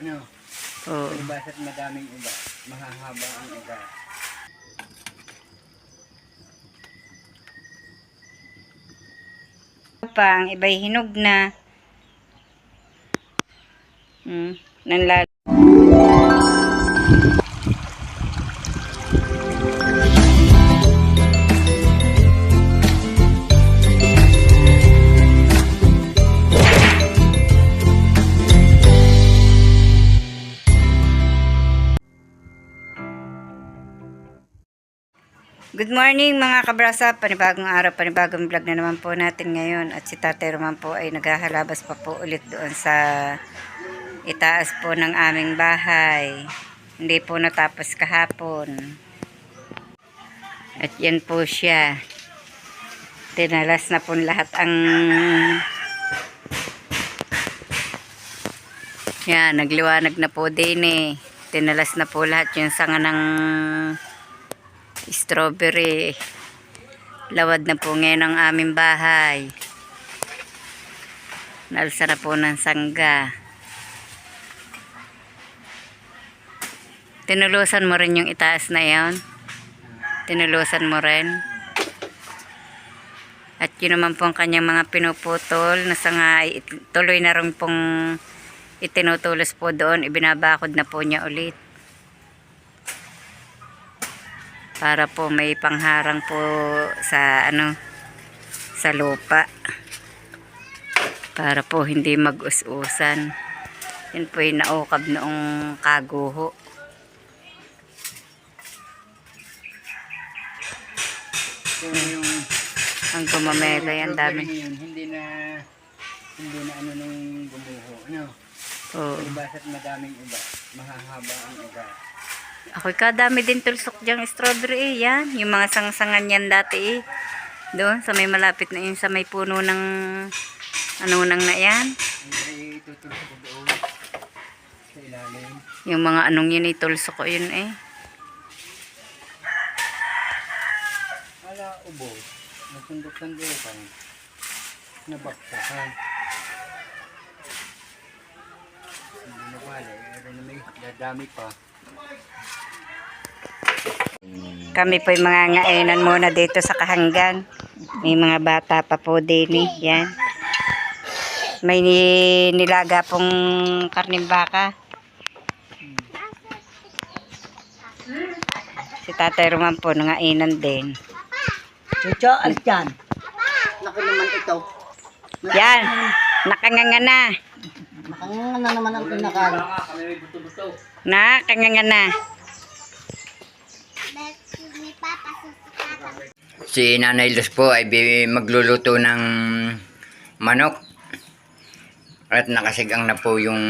Ano? Oo. Basta't madaming iba, mahahaba ang iba. Pang iba'y hinog na. Nanlal. Good morning mga kabrasa, panibagong araw, panibagong vlog na naman po natin ngayon. At si Tatay Roman po ay naghahalabas pa po ulit doon sa itaas po ng aming bahay. Hindi po natapos kahapon. At yan po siya. Tinalas na po lahat ang... Yan, nagliwanag na po din eh. Tinalas na po lahat yung sanga ng... strawberry. Lawad na po ngayon ang aming bahay. Nalsa na po ng sangga. Tinulusan mo rin yung itaas na yon. Tinulusan mo rin. At yun naman po ang kanyang mga pinuputol na sanga ay tuloy na rin pong itinutulos po doon. Ibinabakod na po niya ulit. Para po may pangharang po sa sa lupa. Para po hindi mag-us-usan. Yan po yung naukab noong kaguho. So yung Ang gumamela yan dami. Hindi na ano nung gumuho. Ano? Oo. Basta't madaming iba, mahahaba ang iba. Ako'y kadami din tulsok diyang strawberry eh. Yan. Yung mga sangsangan yan dati eh. Doon sa may malapit na yun sa may puno ng nang na yan. Ay tutulog ko doon sa ilalim. Yung mga anong yun eh. Tulsok ko yun eh. Ala ubo. Nasundok-sundokan. Nabaksakan. Hindi na wala. Pero na may dadami pa. Kami po'y mga ngainan muna dito sa kahanggan. May mga bata pa po din eh. Yan. May nilaga pong karning baka. Si Tatay Roman po nangainan din. Chucho, alis dyan. Naku naman ito. Yan. Nakanganga na. Nakanganga na naman ang pinakal. Nakanganga na. Si Nanay Luz po ay magluluto ng manok. At nakasigang na po yung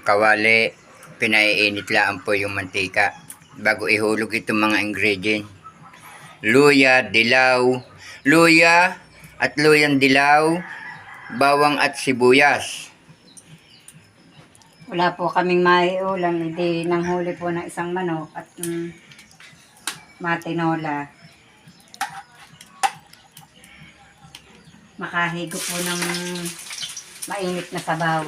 kawali. Pinaiinit lang po yung mantika. Bago ihulog itong mga ingredient. Luya, dilaw. Luya at luyang dilaw. Bawang at sibuyas. Wala po kaming maiulam. Hindi nanghuli po ng isang manok at matinola. Makahigo po ng mainit na sabaw.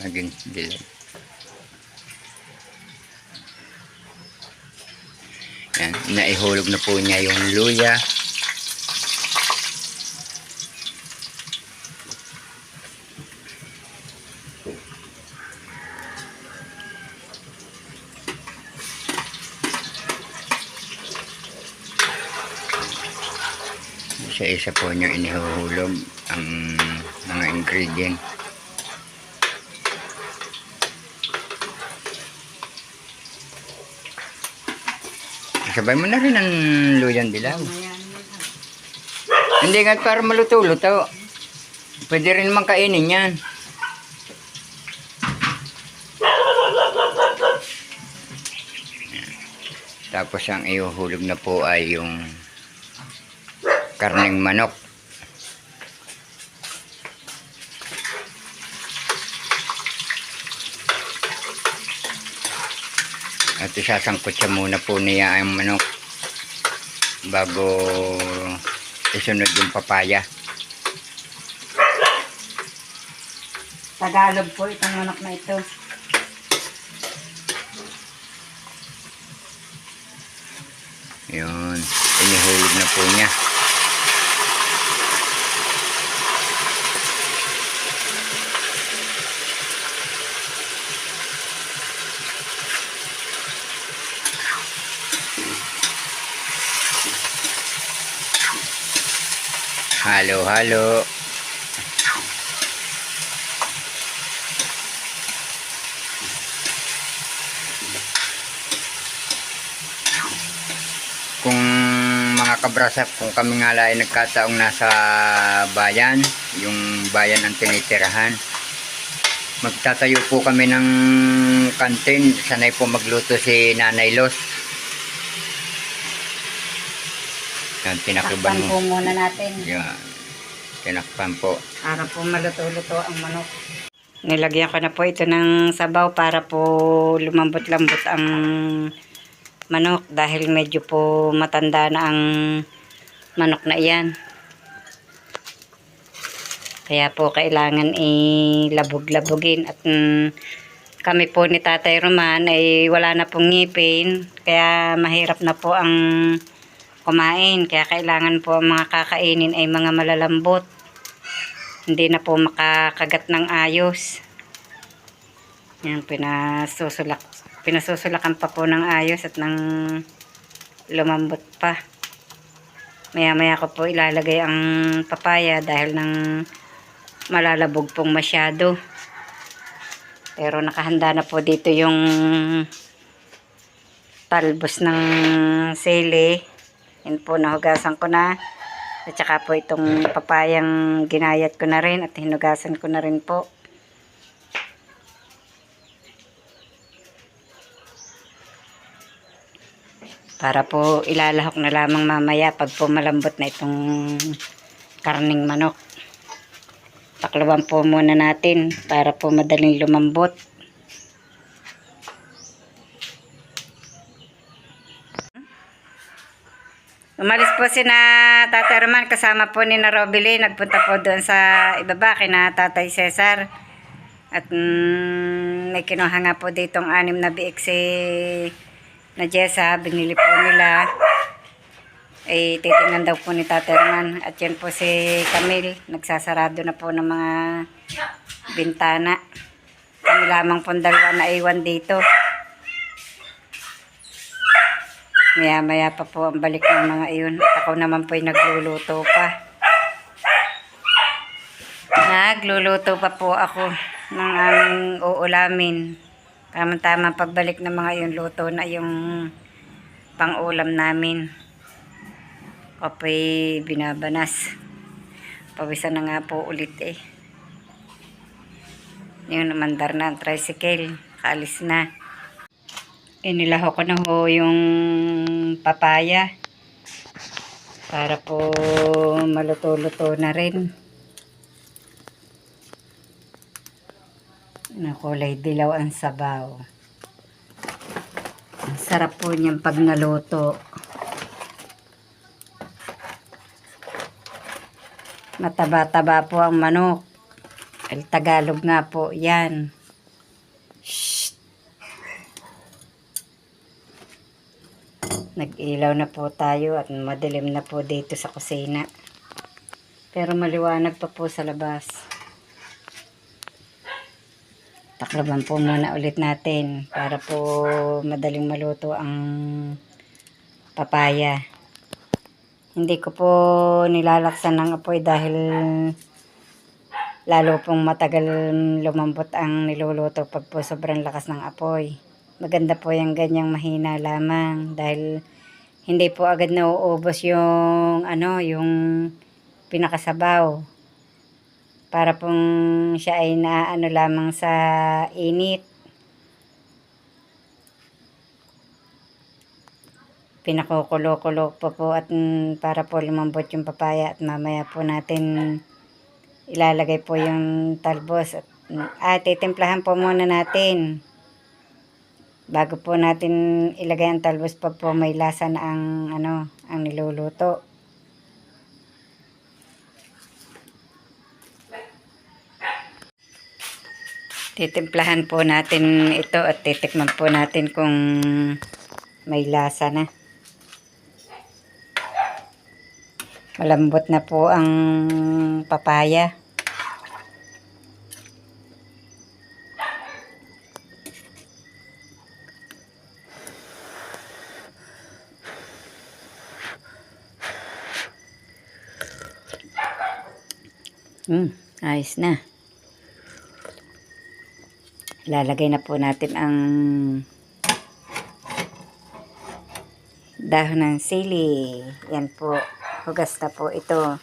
Again, dilaw. Yan, naihulog na po niya yung luya. Isa-isa po niyo inihuhulog ang mga ingredient. Sabay mo na rin ang luyang dilaw. Hindi nga para maluto-luto. Pwede rin naman kainin yan. Tapos ang ihuhulog na po ay yung karneng manok. At isasangkot siya muna po niya ang manok bago isunod yung papaya. Tagalog po itong manok na ito. Yun. Inihulog na po niya. Halo-halo. Kung mga kabrasap, kung kami nga lang ay nagkataong nasa bayan, yung bayan ang tinitirahan, magtatayo po kami ng kantin. Sanay po magluto si Nanay Los. Yan, tinakpan Takpan po mo. muna natin. Yan, tinakpan po. Para po maluto-luto ang manok. Nilagyan ko na po ito ng sabaw para po lumambot-lambot ang manok dahil medyo po matanda na ang manok na iyan. Kaya po kailangan ilabog-labogin at kami po ni Tatay Roman ay wala na pong ngipin kaya mahirap na po ang kumain. Kaya kailangan po ang mga kakainin ay mga malalambot. Hindi na po makakagat ng ayos. Yan, pinasusulak pa po ng ayos at ng lumambot pa. Maya-maya ko po ilalagay ang papaya dahil ng malalabog pong masyado. Pero nakahanda na po dito yung talbos ng sili. Yan po, nahugasan ko na. At saka po itong papayang ginayat ko na rin at hinugasan ko na rin po. Para po ilalahok na lamang mamaya pag po malambot na itong karning manok. Takluban po muna natin para po madaling lumambot. Umalis po si na Tatay Roman kasama po ni na Robily. Nagpunta po doon sa ibaba kina Tatay Cesar. At may kinuha nga po dito ang 6 na biik si na Jessa. Binili po nila. Ay titingnan daw po ni Tatay Roman. At yan po si Camille. Nagsasarado na po ng mga bintana. Kami lamang po dalawa na iwan dito. Maya-maya pa po ang balik ng mga iyon. Ako naman po ay nagluluto pa. Nagluluto pa po ako ng aming uulamin. Tama-tama pagbalik ng mga iyon, luto na yung pang-ulam namin. Kapoy binabanas. Pawisan na nga po ulit eh. Yun, mandar na ang tricycle. Kaalis na. Inilaho ko na ho yung papaya para po maluto-luto na rin. Nakulay dilaw ang sabaw. Ang sarap po niyan pag naluto. Mataba-taba po ang manok. El Tagalog nga po yan. Nag-ilaw na po tayo at madilim na po dito sa kusina. Pero maliwanag pa po sa labas. Taklaban po muna ulit natin para po madaling maluto ang papaya. Hindi ko po nilalaksan ng apoy dahil lalo pong matagal lumambot ang niluluto pag po sobrang lakas ng apoy. Maganda po yung ganyang mahina lamang dahil hindi po agad nauubos yung yung pinakasabaw. Para pong siya ay naano lamang sa init. Pinakukulo-kulo po at para po lumambot yung papaya at mamaya po natin ilalagay po yung talbos at titimplahan po muna natin. Bago po natin ilagay ang talbos pa po may lasa na ang ang niluluto. Titimplahan po natin ito at titikman po natin kung may lasa na. Malambot na po ang papaya. Ayos na. Lalagay na po natin ang dahon ng sili. Yan po. Hugas na po ito.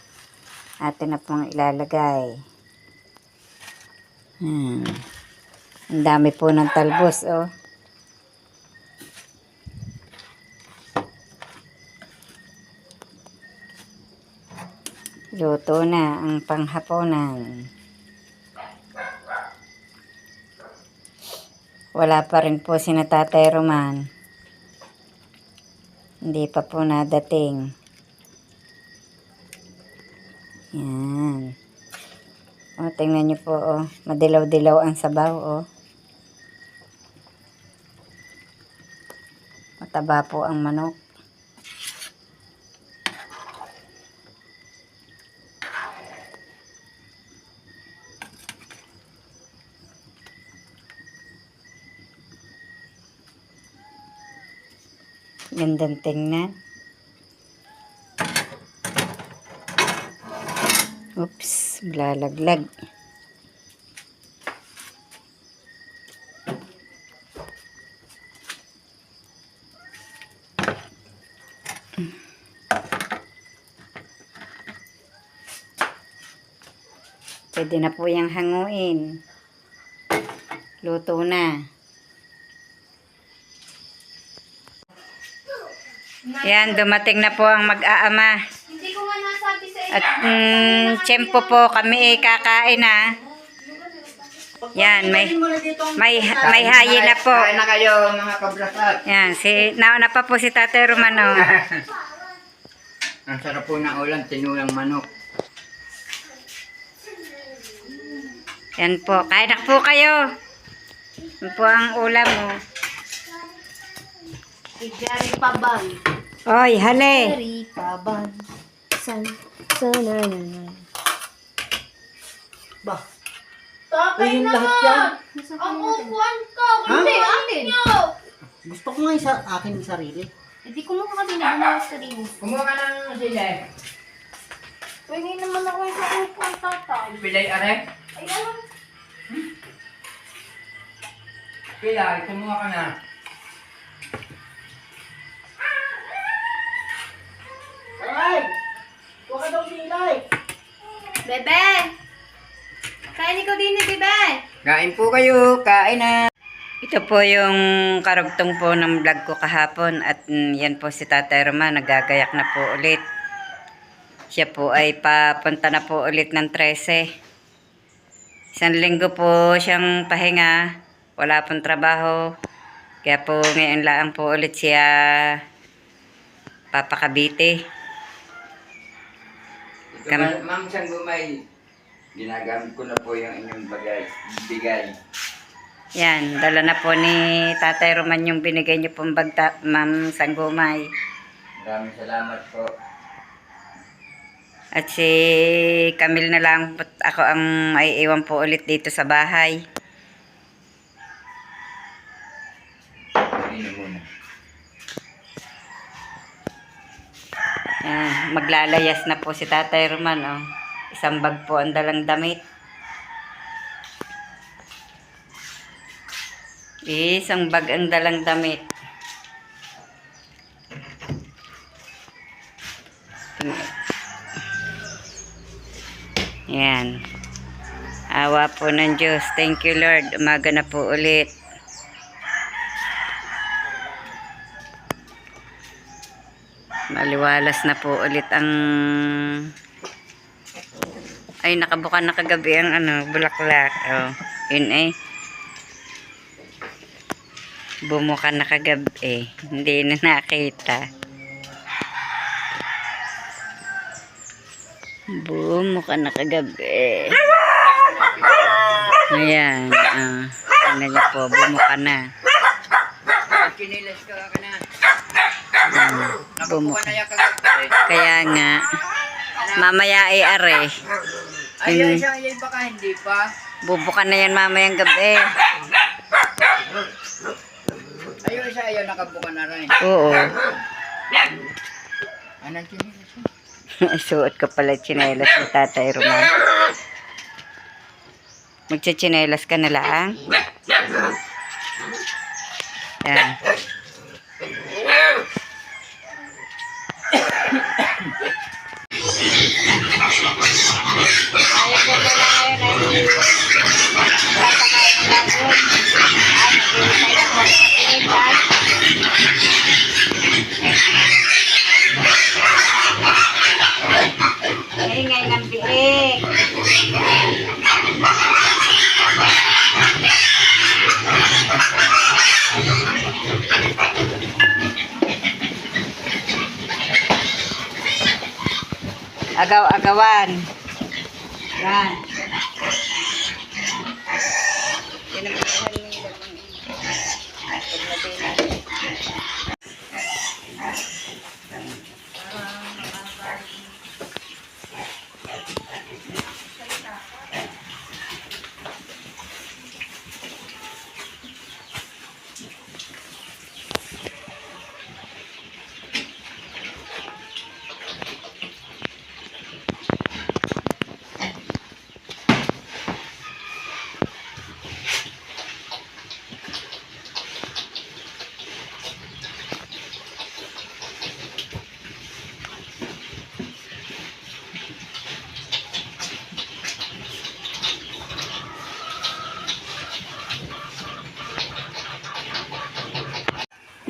Atin na pong ilalagay. Ang dami po ng talbos, oh. Luto na ang panghapunan. Wala pa rin po si Tatay Roman. Hindi pa po nadating. Yan. O, tingnan nyo po, oh. Madilaw-dilaw ang sabaw, oh. Mataba po ang manok. Gandang tingnan. Oops, lalaglag. Pwede na po yung hanguin. Luto na. Yan, dumating na po ang mag-aama. Hindi ko nga nasabi sa inyo. At tiyempo po kami kakain na. Yan, may hayin na po. Kain na kayo mga kabrasat. Yan, nauna pa po si Tatay Romano. Ang sarap po ng ulam, tinulang manok. Yan po, kain na po kayo. Yan po ang ulam mo. Igari pa bang? Oy, hale. Igari pa bang? San. Ba? Tatay Yung naman! lahat yan? Ang upuan ko! Hindi, atin! Gusto ko nga yung akin yung sarili. Hindi ko mukha din na bumawas ka rin. Kumuha ka ng sila. Pwede naman ako sa upuan, tatay. Pilay are. Ay, ano? Pilay, kumuha ka na. Ay! Huwag ka daw silay! Bebe! Kain ikaw din ni Bebe! Kain po kayo, kain na. Ito po yung karugtong po ng vlog ko kahapon at yan po si Tatay Roman, nagagayak na po ulit. Siya po ay papunta na po ulit ng 13. Isang linggo po siyang pahinga, wala pong trabaho. Kaya po ngayon lang po ulit siya papakabiti. Ma'am Sanggumay, ginagamit ko na po yung inyong bigay. Yan, dala na po ni Tatay Roman yung binigay niyo pong bagta, Ma'am Sanggumay. Maraming salamat po. At si Camille na lang ako ang maiiwan po ulit dito sa bahay. Hindi muna. Yan, maglalayas na po si Tatay Roman. Oh. Isang bag po ang dalang damit. Isang bag ang dalang damit. Yan. Awa po ng Diyos. Thank you, Lord. Umaga na po ulit. Maliwalas na po ulit ang... Ay, nakabuka na kagabi ang bulaklak. Oh, yun eh. Bumuka na kagabi. Hindi na nakita. Bumuka na kagabi. Ayan. Tingnan niyo po, bumuka na. Chinilas ka na. Nakabuka Bumuka. na yung kagabi. Kaya nga, mamaya ay are. Ayun siya, ayun baka hindi pa. Bubuka na yan mamayang gabi. Ayun siya, ayun nakabuka na rin. Oo. Anong chinilas siya? Suot ka pala tsinelas ni Tatay Roman. Magtsitsinelas ka na lang. Yan. Ingay ng biik. Agaw-agawan. Yan. Yan ang pagkahan nila.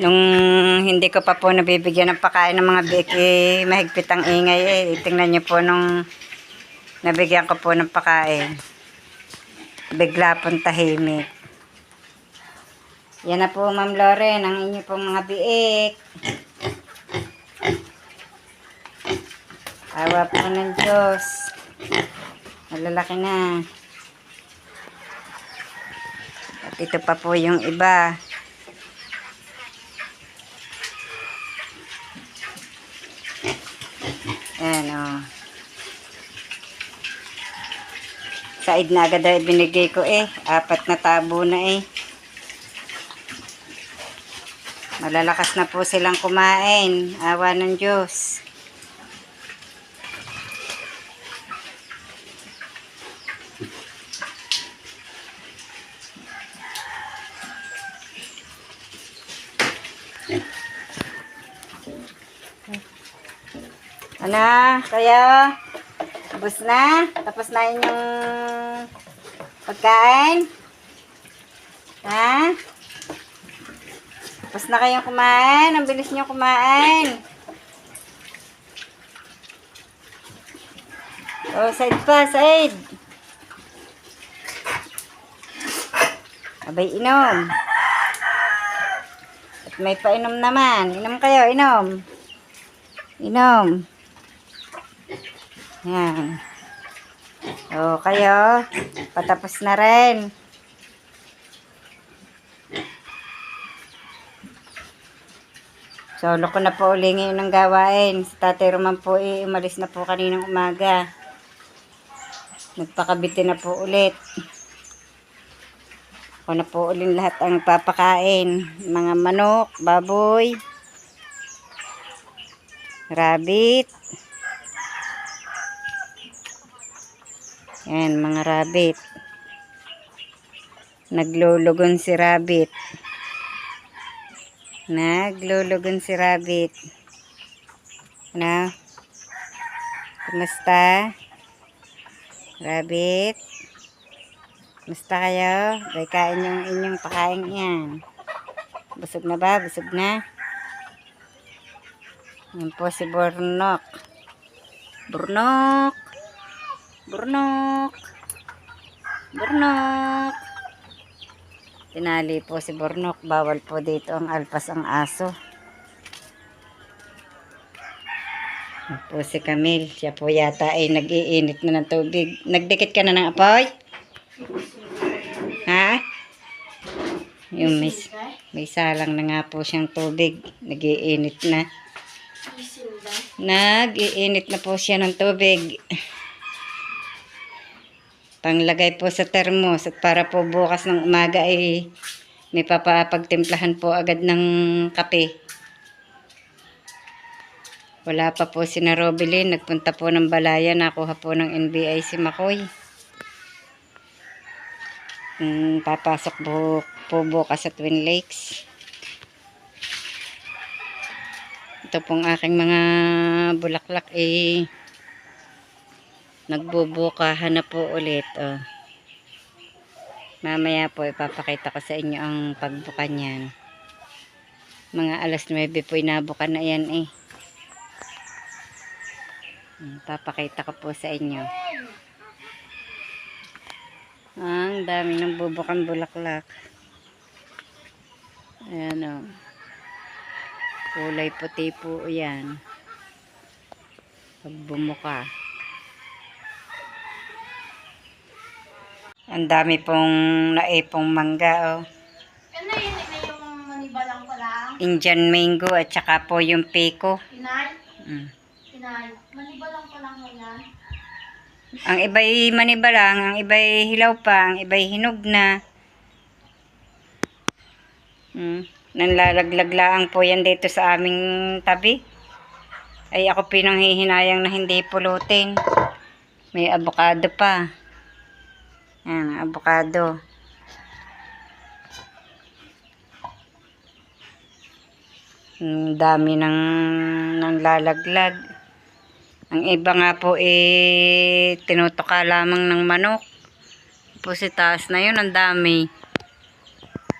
Nung hindi ko pa po nabibigyan ng pagkain ng mga biik, mahigpit ang ingay Tingnan niyo po nung nabigyan ko po ng pagkain. Bigla pong tahimik. Yan na po, Ma'am Loren, ang inyo pong mga biik. Awa po ng Diyos. Malalaki na. At ito pa po yung iba. Ayan, o. Said na agad ay binigay ko 4 na tabo na Malalakas na po silang kumain. Awa ng Diyos. Ano? Kaya? Tapos na? Tapos na inyong pagkain? Ha? Tapos na kayong kumain? Ang bilis nyo kumain. Oh, side pa, side. Abay, inom. At may painom naman. Inom kayo, inom. Inom. Yan. O, kayo. Patapos na rin. Solo ko na po uli ngayon ng gawain. Si Tatay Roman po umalis na po kaninang umaga. Nagpakabiti na po ulit. Ako na po ulit lahat ang papakain. Mga manok, baboy, rabbit. Yan, mga rabbit. Naglulugon si rabbit. Naglulugon si rabbit. Ano? Kumusta? Rabbit? Kumusta kayo? Bay, kain yung inyong pakain yan. Busog na ba? Busog na? Yan po si Burnok. Burnok! Burnok! Burnok! Tinali po si Burnok. Bawal po dito ang alpas ang aso. Yan po si Camille. Siya po yata ay nag-iinit na ng tubig. Nagdikit ka na ng apoy? Ha? Yung may salang na nga po siyang tubig. Nag-iinit na. Nag-iinit na po siya ng tubig. Panglagay po sa termos at para po bukas ng umaga ay may papapagtimplahan po agad ng kape. Wala pa po si Robilin. Nagpunta po ng Balaya. Nakuha po ng NBI si Makoy. Papasok po bukas sa Twin Lakes. Ito pong aking mga bulaklak nagbubukahan na po ulit. Oh. Mamaya po ipapakita ko sa inyo ang pagbuka niyan. Mga alas 9 po inabukan na yan Papakita ko po sa inyo. Ang dami ng bubukan bulaklak. Ayan o. Kulay puti po yan. Pag bumuka. Ang dami pong naipong mangga Ano yun? Yung manibalang ko lang? Indian mango at saka po yung piko. Pinay? Mm. Manibalang ko lang yan. Ang iba'y manibalang, ang iba'y hilaw pa, ang iba'y hinog na. Nanlalaglag lang po yan dito sa aming tabi. Ay ako pinanghihinayang na hindi pulutin. May avocado pa. Yan, avocado. Dami ng lalaglag. Ang iba nga po tinutuka lamang ng manok. Po si taas na yun, ang dami.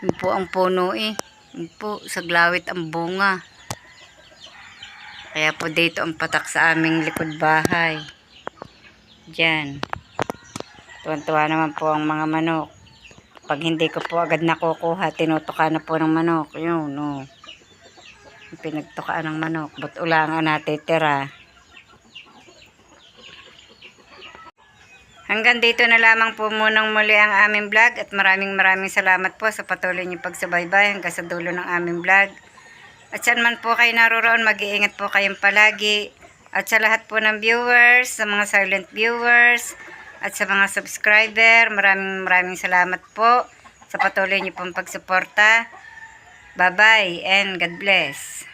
Yun po ang puno Yun po, saglawit ang bunga. Kaya po dito ang patak sa aming likod bahay. Diyan. Tuwan-tuwa naman po ang mga manok. Pag hindi ko po agad nakukuha, tinutuka na po ng manok. Yun, pinagtukaan ng manok. Ba't ulangan natitira? Hanggang dito na lamang po munang muli ang aming vlog at maraming salamat po sa patuloy niyong pagsubaybay hanggang sa dulo ng aming vlog. At saan man po kayo naroroon, mag-iingat po kayong palagi. At sa lahat po ng viewers, sa mga silent viewers, at sa mga subscriber, maraming salamat po sa patuloy niyo pong pagsuporta. Bye-bye and God bless.